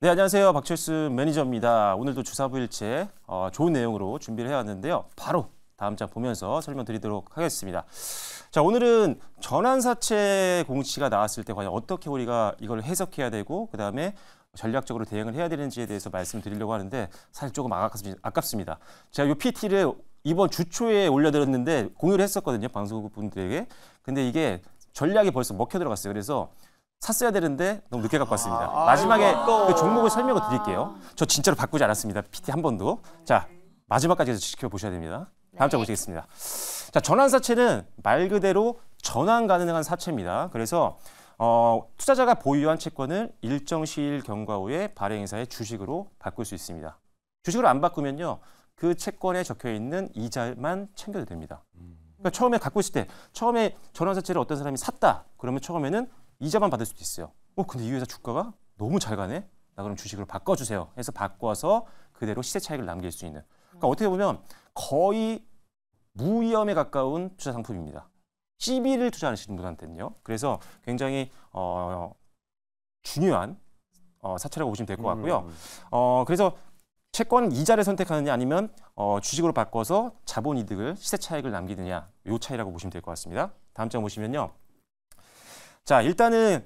네, 안녕하세요. 박철수 매니저입니다. 오늘도 주사부일체 좋은 내용으로 준비를 해왔는데요. 바로 다음 장 보면서 설명드리도록 하겠습니다. 자, 오늘은 전환사채 공시가 나왔을 때 과연 어떻게 우리가 이걸 해석해야 되고 그다음에 전략적으로 대응을 해야 되는지에 대해서 말씀드리려고 하는데 사실 조금 아깝습니다. 제가 이 PT를 이번 주 초에 올려드렸는데 공유를 했었거든요. 방송국 분들에게. 근데 이게 전략이 벌써 먹혀 들어갔어요. 그래서 샀어야 되는데 너무 늦게 갖고 왔습니다. 마지막에 그 종목을 설명을 드릴게요. 저 진짜로 바꾸지 않았습니다. PT 한 번도. 자, 마지막까지 지켜보셔야 됩니다. 다음 장 보시겠습니다. 자, 전환사채는 말 그대로 전환 가능한 사채입니다. 그래서 투자자가 보유한 채권을 일정 시일 경과 후에 발행회사의 주식으로 바꿀 수 있습니다. 주식으로 안 바꾸면요. 그 채권에 적혀있는 이자만 챙겨도 됩니다. 그러니까 처음에 갖고 있을 때 처음에 전환사채를 어떤 사람이 샀다. 그러면 처음에는 이자만 받을 수도 있어요. 근데 이 회사 주가가 너무 잘 가네? 나 그럼 주식으로 바꿔주세요. 해서 바꿔서 그대로 시세 차익을 남길 수 있는. 그러니까 어떻게 보면 거의 무위험에 가까운 투자 상품입니다. CB를 투자하시는 분한테는요. 그래서 굉장히 중요한 사채라고 보시면 될 것 같고요. 그래서 채권 이자를 선택하느냐 아니면 주식으로 바꿔서 자본 이득을 시세 차익을 남기느냐 이 차이라고 보시면 될 것 같습니다. 다음 장 보시면요. 자, 일단은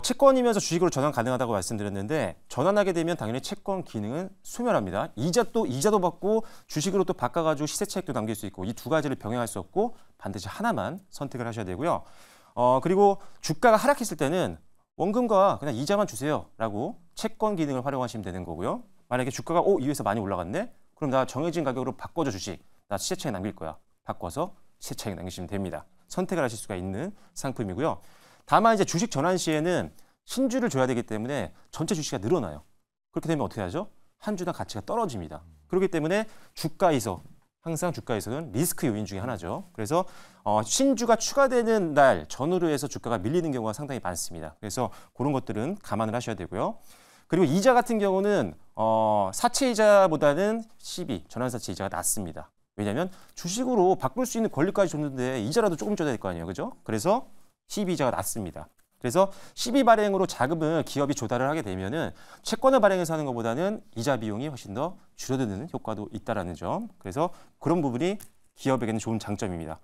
채권이면서 주식으로 전환 가능하다고 말씀드렸는데 전환하게 되면 당연히 채권 기능은 소멸합니다. 이자도 받고 주식으로 또 바꿔가지고 시세 차익도 남길 수 있고 이 두 가지를 병행할 수 없고 반드시 하나만 선택을 하셔야 되고요. 그리고 주가가 하락했을 때는 원금과 그냥 이자만 주세요라고 채권 기능을 활용하시면 되는 거고요. 만약에 주가가 이 회사 많이 올라갔네? 그럼 나 정해진 가격으로 바꿔줘 주식. 나 시세 차익 남길 거야. 바꿔서 시세 차익 남기시면 됩니다. 선택을 하실 수가 있는 상품이고요. 다만 이제 주식 전환 시에는 신주를 줘야 되기 때문에 전체 주식이 늘어나요. 그렇게 되면 어떻게 하죠? 한 주당 가치가 떨어집니다. 그렇기 때문에 항상 주가에서는 리스크 요인 중에 하나죠. 그래서 신주가 추가되는 날 전후로 해서 주가가 밀리는 경우가 상당히 많습니다. 그래서 그런 것들은 감안을 하셔야 되고요. 그리고 이자 같은 경우는 사채 이자보다는 CB, 전환사채 이자가 낮습니다. 왜냐하면 주식으로 바꿀 수 있는 권리까지 줬는데 이자라도 조금 줘야 될 거 아니에요. 그죠? 그래서 CB 이자가 낮습니다. 그래서 CB 발행으로 자금을 기업이 조달을 하게 되면은 채권을 발행해서 하는 것보다는 이자 비용이 훨씬 더 줄어드는 효과도 있다라는 점. 그래서 그런 부분이 기업에게는 좋은 장점입니다.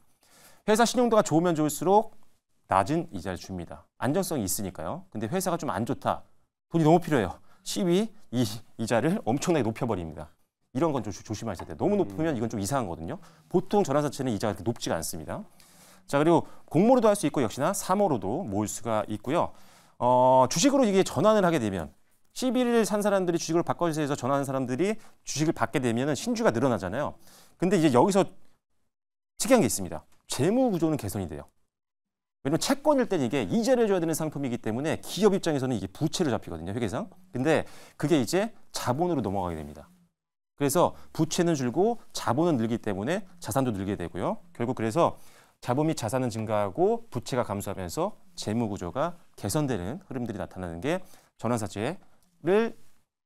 회사 신용도가 좋으면 좋을수록 낮은 이자를 줍니다. 안정성이 있으니까요. 근데 회사가 좀 안 좋다. 돈이 너무 필요해요. CB 이자를 엄청나게 높여버립니다. 이런 건 좀 조심하셔야 돼요. 너무 높으면 이건 좀 이상한 거거든요. 보통 전환사채는 이자가 그렇게 높지가 않습니다. 자, 그리고 공모로도 할 수 있고 역시나 사모로도 모을 수가 있고요. 주식으로 이게 전환을 하게 되면 CB를 산 사람들이 주식으로 바꿔주세요 해서 전환한 사람들이 주식을 받게 되면 신주가 늘어나잖아요. 근데 이제 여기서 특이한 게 있습니다. 재무 구조는 개선이 돼요. 왜냐면 채권일 때는 이게 이자를 줘야 되는 상품이기 때문에 기업 입장에서는 이게 부채로 잡히거든요, 회계상. 근데 그게 이제 자본으로 넘어가게 됩니다. 그래서 부채는 줄고 자본은 늘기 때문에 자산도 늘게 되고요. 결국 그래서 자본 및 자산은 증가하고 부채가 감소하면서 재무 구조가 개선되는 흐름들이 나타나는 게 전환사채를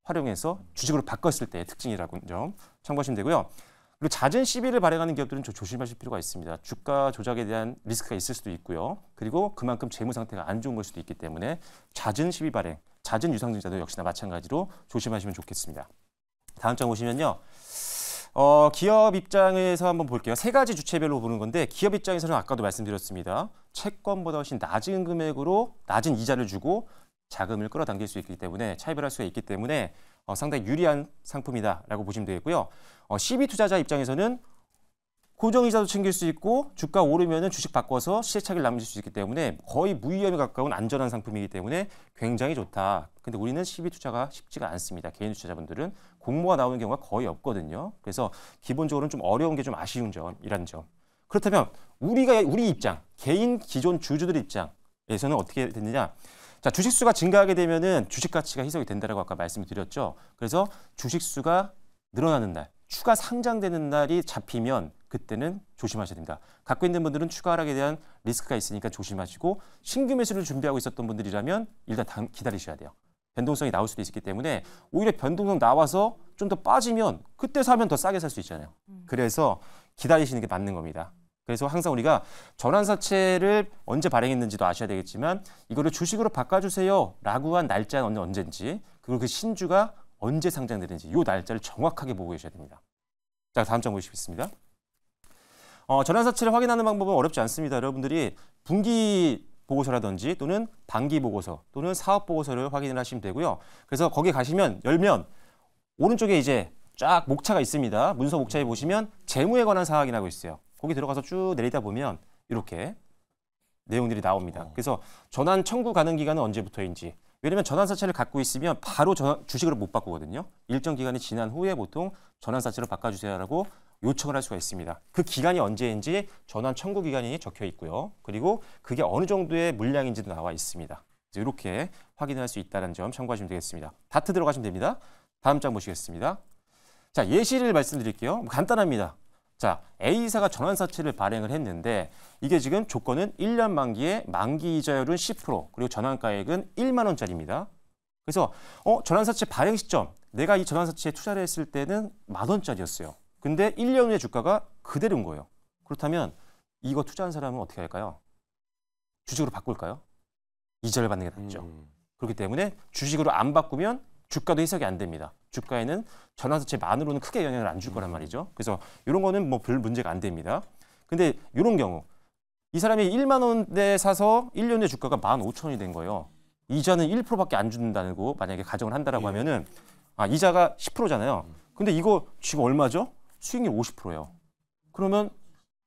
활용해서 주식으로 바꿨을 때의 특징이라는 점 참고하시면 되고요. 그리고 잦은 CB를 발행하는 기업들은 좀 조심하실 필요가 있습니다. 주가 조작에 대한 리스크가 있을 수도 있고요. 그리고 그만큼 재무 상태가 안 좋은 걸 수도 있기 때문에 잦은 CB 발행, 잦은 유상증자도 역시나 마찬가지로 조심하시면 좋겠습니다. 다음 장 보시면요. 기업 입장에서 한번 볼게요. 세 가지 주체별로 보는 건데 기업 입장에서는 아까도 말씀드렸습니다. 채권보다 훨씬 낮은 금액으로 낮은 이자를 주고 자금을 끌어당길 수 있기 때문에 차입을 할 수가 있기 때문에 상당히 유리한 상품이다라고 보시면 되겠고요. CB 투자자 입장에서는 고정이자도 챙길 수 있고 주가 오르면은 주식 바꿔서 시세 차익을 남길 수 있기 때문에 거의 무위험에 가까운 안전한 상품이기 때문에 굉장히 좋다. 근데 우리는 CB 투자가 쉽지가 않습니다. 개인 투자자분들은 공모가 나오는 경우가 거의 없거든요. 그래서 기본적으로는 좀 어려운 게 좀 아쉬운 점이라는 점. 그렇다면 우리 입장, 개인 기존 주주들 입장에서는 어떻게 됐느냐? 자, 주식 수가 증가하게 되면은 주식 가치가 희석이 된다라고 아까 말씀을 드렸죠. 그래서 주식 수가 늘어나는 날, 추가 상장되는 날이 잡히면 그때는 조심하셔야 됩니다. 갖고 있는 분들은 추가 하락에 대한 리스크가 있으니까 조심하시고 신규 매수를 준비하고 있었던 분들이라면 일단 기다리셔야 돼요. 변동성이 나올 수도 있기 때문에 오히려 변동성 나와서 좀 더 빠지면 그때 사면 더 싸게 살 수 있잖아요. 그래서 기다리시는 게 맞는 겁니다. 그래서 항상 우리가 전환사채를 언제 발행했는지도 아셔야 되겠지만 이거를 주식으로 바꿔주세요 라고 한 날짜는 언제인지 그리고 그 신주가 언제 상장되는지 이 날짜를 정확하게 보고 계셔야 됩니다. 자, 다음 장 보시겠습니다. 전환사채를 확인하는 방법은 어렵지 않습니다. 여러분들이 분기 보고서라든지 또는 반기 보고서 또는 사업 보고서를 확인을 하시면 되고요. 그래서 거기 가시면 열면 오른쪽에 이제 쫙 목차가 있습니다. 문서 목차에 보시면 재무에 관한 사항이라고 있어요. 거기 들어가서 쭉 내리다 보면 이렇게 내용들이 나옵니다. 그래서 전환 청구 가능 기간은 언제부터인지. 왜냐면 전환사채를 갖고 있으면 바로 주식으로 못 바꾸거든요. 일정 기간이 지난 후에 보통 전환사채로 바꿔주세요라고 요청을 할 수가 있습니다. 그 기간이 언제인지 전환 청구 기간이 적혀 있고요. 그리고 그게 어느 정도의 물량인지도 나와 있습니다. 이렇게 확인할 수 있다는 점 참고하시면 되겠습니다. 다트 들어가시면 됩니다. 다음 장 보시겠습니다. 자, 예시를 말씀드릴게요. 간단합니다. 자, A사가 전환사채를 발행을 했는데 이게 지금 조건은 1년 만기에 만기 이자율은 10% 그리고 전환가액은 1만 원짜리입니다. 그래서 전환사채 발행 시점 내가 이 전환사채에 투자를 했을 때는 10,000원짜리였어요. 근데 1년 후에 주가가 그대로인 거예요. 그렇다면 이거 투자한 사람은 어떻게 할까요? 주식으로 바꿀까요? 이자를 받는 게 낫죠. 그렇기 때문에 주식으로 안 바꾸면 주가도 해석이 안 됩니다. 주가에는 전환사채만으로는 크게 영향을 안 줄 거란 말이죠. 그래서 이런 거는 뭐 별 문제가 안 됩니다. 근데 이런 경우 이 사람이 1만 원대 사서 1년 후에 주가가 15,000원이 된 거예요. 이자는 1%밖에 안 준다고 만약에 가정을 한다라고 하면은 이자가 10%잖아요. 근데 이거 지금 얼마죠? 수익률 50%예요. 그러면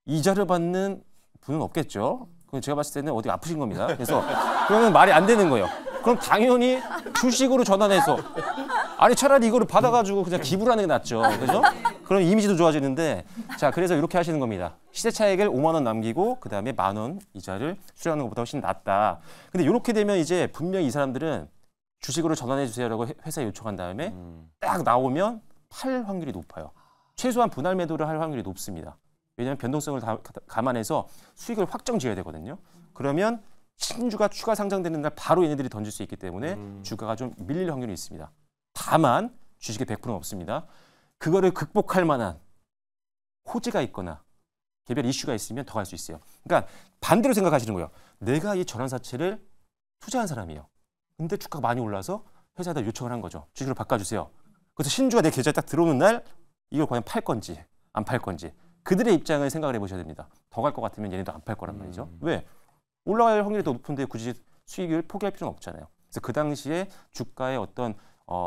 이자를 받는 분은 없겠죠. 그럼 제가 봤을 때는 어디 아프신 겁니다. 그래서 그러면 말이 안 되는 거예요. 그럼 당연히 주식으로 전환해서 아니 차라리 이거를 받아가지고 그냥 기부를 하는 게 낫죠. 그죠? 그럼 이미지도 좋아지는데 자 그래서 이렇게 하시는 겁니다. 시세 차익을 5만 원 남기고 그 다음에 10,000원 이자를 수령하는 것보다 훨씬 낫다. 근데 이렇게 되면 이제 분명히 이 사람들은 주식으로 전환해 주세요라고 회사에 요청한 다음에 딱 나오면 팔 확률이 높아요. 최소한 분할 매도를 할 확률이 높습니다. 왜냐하면 변동성을 감안해서 수익을 확정 지어야 되거든요. 그러면 신주가 추가 상장되는 날 바로 얘네들이 던질 수 있기 때문에 주가가 좀 밀릴 확률이 있습니다. 다만 주식의 100%는 없습니다. 그거를 극복할 만한 호재가 있거나 개별 이슈가 있으면 더 갈 수 있어요. 그러니까 반대로 생각하시는 거예요. 내가 이 전환사채를 투자한 사람이에요. 근데 주가가 많이 올라서 회사에다 요청을 한 거죠. 주식으로 바꿔주세요. 그래서 신주가 내 계좌에 딱 들어오는 날 이걸 과연 팔 건지 안 팔 건지 그들의 입장을 생각을 해보셔야 됩니다. 더 갈 것 같으면 얘네도 안 팔 거란 말이죠. 왜? 올라갈 확률이 더 높은데 굳이 수익을 포기할 필요는 없잖아요. 그래서 그 당시에 주가의 어떤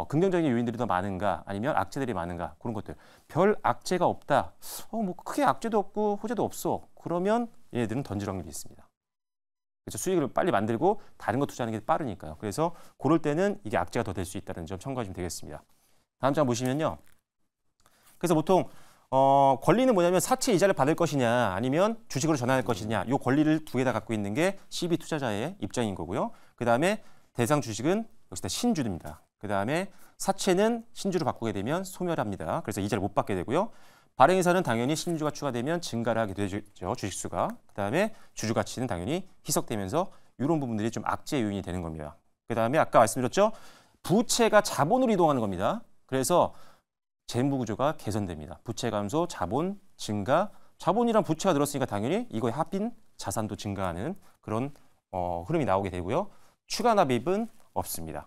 긍정적인 요인들이 더 많은가 아니면 악재들이 많은가 그런 것들. 별 악재가 없다. 뭐 크게 악재도 없고 호재도 없어. 그러면 얘네들은 던질 확률이 있습니다. 그래서 수익을 빨리 만들고 다른 거 투자하는 게 빠르니까요. 그래서 그럴 때는 이게 악재가 더 될 수 있다는 점 참고하시면 되겠습니다. 다음 장 보시면요. 그래서 보통 권리는 뭐냐면 사채 이자를 받을 것이냐 아니면 주식으로 전환할 것이냐 이 권리를 두 개 다 갖고 있는 게 CB 투자자의 입장인 거고요. 그 다음에 대상 주식은 역시 신주입니다. 그 다음에 사채는 신주로 바꾸게 되면 소멸합니다. 그래서 이자를 못 받게 되고요. 발행회사는 당연히 신주가 추가되면 증가를 하게 되죠. 주식수가. 그 다음에 주주가치는 당연히 희석되면서 이런 부분들이 좀 악재 요인이 되는 겁니다. 그 다음에 아까 말씀드렸죠. 부채가 자본으로 이동하는 겁니다. 그래서 재무 구조가 개선됩니다. 부채 감소, 자본 증가, 자본이랑 부채가 늘었으니까 당연히 이거에 합인 자산도 증가하는 그런 흐름이 나오게 되고요. 추가 납입은 없습니다.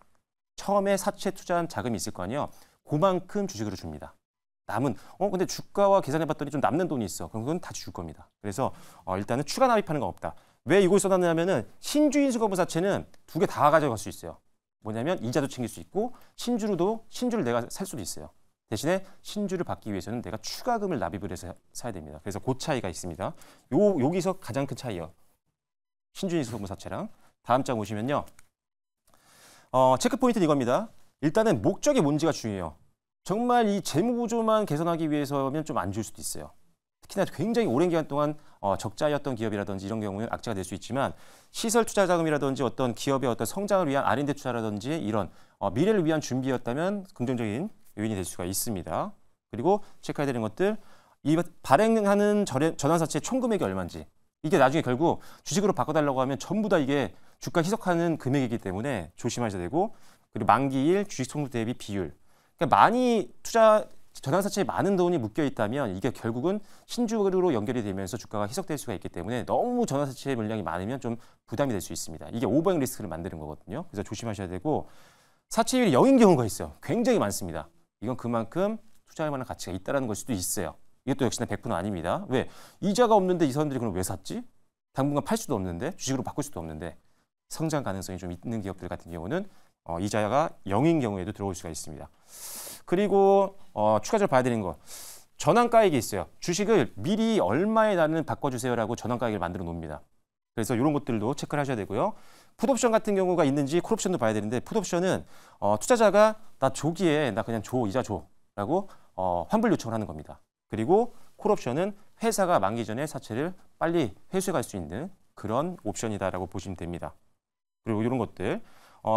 처음에 사채 투자한 자금이 있을 거 아니에요. 그만큼 주식으로 줍니다. 남은 근데 주가와 계산해봤더니 좀 남는 돈이 있어. 그럼 그건 다시 줄 겁니다. 그래서 일단은 추가 납입하는 건 없다. 왜 이걸 써놨냐면은 신주인수거분 사채는 두 개 다 가져갈 수 있어요. 뭐냐면 이자도 챙길 수 있고 신주를 내가 살 수도 있어요. 대신에 신주를 받기 위해서는 내가 추가금을 납입을 해서 사야 됩니다. 그래서 그 차이가 있습니다. 여기서 가장 큰 차이요. 신주인수거분 사채랑 다음 장 보시면요. 체크 포인트는 이겁니다. 일단은 목적이 뭔지가 중요해요. 정말 이 재무 구조만 개선하기 위해서면 좀 안 좋을 수도 있어요. 특히나 굉장히 오랜 기간 동안 적자였던 기업이라든지 이런 경우는 악재가 될 수 있지만 시설 투자 자금이라든지 어떤 기업의 어떤 성장을 위한 R&D 투자라든지 이런 미래를 위한 준비였다면 긍정적인 요인이 될 수가 있습니다. 그리고 체크해야 되는 것들 이 발행하는 전환사채 총 금액이 얼마인지 이게 나중에 결국 주식으로 바꿔달라고 하면 전부 다 이게 주가 희석하는 금액이기 때문에 조심하셔야 되고 그리고 만기일 주식 총수 대비 비율 그러니까 많이 전환사채에 많은 돈이 묶여 있다면 이게 결국은 신주로 연결이 되면서 주가가 희석될 수가 있기 때문에 너무 전환사채 물량이 많으면 좀 부담이 될 수 있습니다. 이게 오버행 리스크를 만드는 거거든요. 그래서 조심하셔야 되고 사채율이 0인 경우가 있어요. 굉장히 많습니다. 이건 그만큼 투자할 만한 가치가 있다는 걸 수도 있어요. 이것도 역시나 100%는 아닙니다. 왜? 이자가 없는데 이 사람들이 그럼 왜 샀지? 당분간 팔 수도 없는데, 주식으로 바꿀 수도 없는데, 성장 가능성이 좀 있는 기업들 같은 경우는 이자가 0인 경우에도 들어올 수가 있습니다. 그리고 추가적으로 봐야 되는 거, 전환가액이 있어요. 주식을 미리 얼마에 나는 바꿔주세요라고 전환가액을 만들어 놓습니다. 그래서 이런 것들도 체크를 하셔야 되고요. 풋옵션 같은 경우가 있는지 콜옵션도 봐야 되는데, 풋옵션은 투자자가 나 조기에 나 그냥 줘, 이자 줘라고 환불 요청을 하는 겁니다. 그리고 콜옵션은 회사가 만기 전에 사채를 빨리 회수해 갈 수 있는 그런 옵션이다라고 보시면 됩니다. 그리고 이런 것들,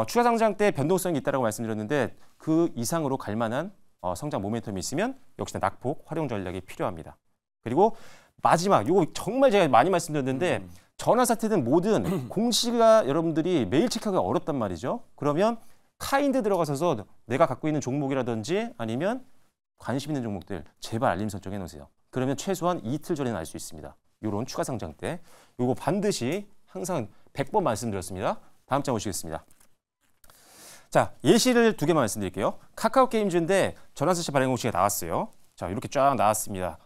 추가 상장 때 변동성이 있다고 말씀드렸는데 그 이상으로 갈 만한 성장 모멘텀이 있으면 역시나 낙폭 활용 전략이 필요합니다. 그리고 마지막, 이거 정말 제가 많이 말씀드렸는데 전환사태든 뭐든 공시가 여러분들이 매일 체크하기가 어렵단 말이죠. 그러면 카인드 들어가셔서 내가 갖고 있는 종목이라든지 아니면 관심 있는 종목들 제발 알림 설정해 놓으세요. 그러면 최소한 이틀 전에는 알 수 있습니다. 이런 추가 상장 때. 이거 반드시 항상 100번 말씀드렸습니다. 다음 장 보시겠습니다. 자, 예시를 2개만 말씀드릴게요. 카카오 게임즈인데 전환사채 발행 공시가 나왔어요. 자, 이렇게 쫙 나왔습니다.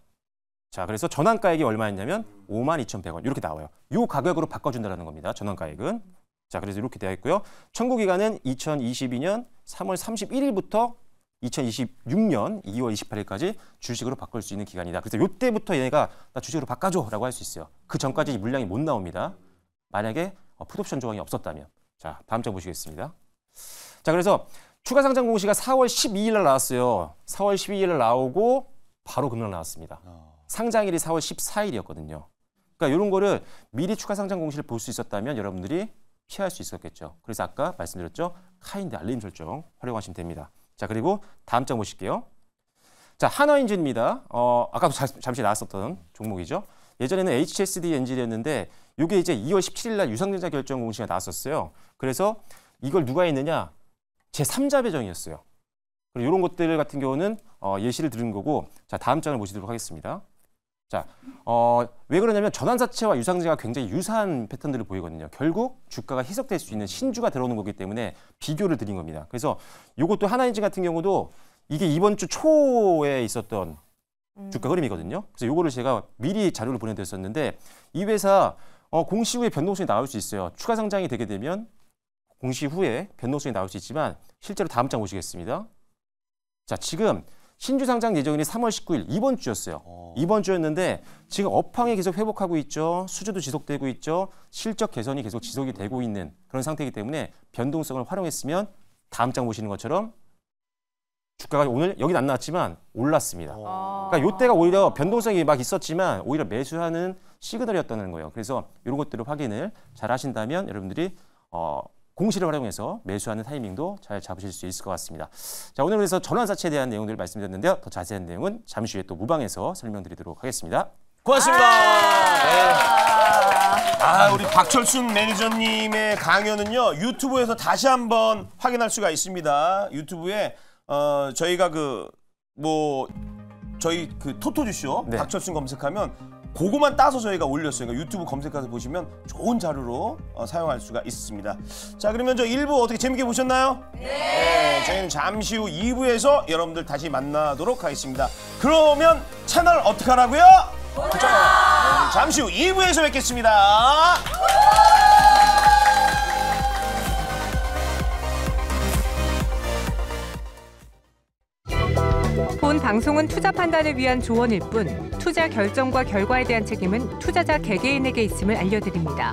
자, 그래서 전환가액이 얼마였냐면 52,100원 이렇게 나와요. 이 가격으로 바꿔준다는 겁니다. 전환가액은. 자, 그래서 이렇게 되어 있고요. 청구기간은 2022년 3월 31일부터 2026년 2월 28일까지 주식으로 바꿀 수 있는 기간이다. 그래서 이때부터 얘네가 나 주식으로 바꿔줘라고 할 수 있어요. 그 전까지 물량이 못 나옵니다. 만약에 풋옵션 조항이 없었다면. 자, 다음 장 보시겠습니다. 자, 그래서 추가 상장 공시가 4월 12일 날 나왔어요. 4월 12일 날 나오고 바로 금방 나왔습니다. 상장일이 4월 14일이었거든요. 그러니까 이런 거를 미리 추가 상장 공시를 볼 수 있었다면 여러분들이 피할 수 있었겠죠. 그래서 아까 말씀드렸죠. 카인드 알림 설정 활용하시면 됩니다. 자, 그리고 다음 장 보실게요. 자, 한화엔진입니다. 아까도 잠시 나왔었던 종목이죠. 예전에는 HSD 엔진이었는데 이게 이제 2월 17일 날 유상증자 결정 공시가 나왔었어요. 그래서 이걸 누가 했느냐? 제3자 배정이었어요. 그리고 이런 것들 같은 경우는 예시를 들은 거고, 자, 다음 장을 보시도록 하겠습니다. 자, 왜 그러냐면 전환사채와 유상증자가 굉장히 유사한 패턴들을 보이거든요. 결국 주가가 희석될 수 있는 신주가 들어오는 거기 때문에 비교를 드린 겁니다. 그래서 이것도 하나엔진 같은 경우도 이게 이번 주 초에 있었던 주가 흐름이거든요. 그래서 이거를 제가 미리 자료를 보내드렸었는데 이 회사 공시 후에 변동성이 나올 수 있어요. 추가 상장이 되게 되면 공시 후에 변동성이 나올 수 있지만 실제로 다음 장 보시겠습니다. 자, 지금 신주 상장 예정일이 3월 19일 이번 주였어요. 이번 주였는데 지금 업황이 계속 회복하고 있죠. 수주도 지속되고 있죠. 실적 개선이 계속 지속이 되고 있는 그런 상태이기 때문에 변동성을 활용했으면 다음 장 보시는 것처럼 주가가 오늘 여긴 안 나왔지만 올랐습니다. 그러니까 이때가 오히려 변동성이 막 있었지만 오히려 매수하는 시그널이었다는 거예요. 그래서 이런 것들을 확인을 잘 하신다면 여러분들이 공시를 활용해서 매수하는 타이밍도 잘 잡으실 수 있을 것 같습니다. 자, 오늘 그래서 전환사채에 대한 내용들을 말씀드렸는데요. 더 자세한 내용은 잠시 후에 또 무방에서 설명드리도록 하겠습니다. 고맙습니다. 우리 박철순 매니저님의 강연은요 유튜브에서 다시 한번 확인할 수가 있습니다. 유튜브에 저희가 저희 토토주쇼 네. 박철순 검색하면 그거만 따서 저희가 올렸어요. 그러니까 유튜브 검색해서 보시면 좋은 자료로 사용할 수가 있습니다. 자, 그러면 저 1부 어떻게 재밌게 보셨나요? 네. 저희는 잠시 후 2부에서 여러분들 다시 만나도록 하겠습니다. 그러면 채널 어떻게 하라고요? 고정! 잠시 후 2부에서 뵙겠습니다. 본 방송은 투자 판단을 위한 조언일 뿐 투자 결정과 결과에 대한 책임은 투자자 개개인에게 있음을 알려드립니다.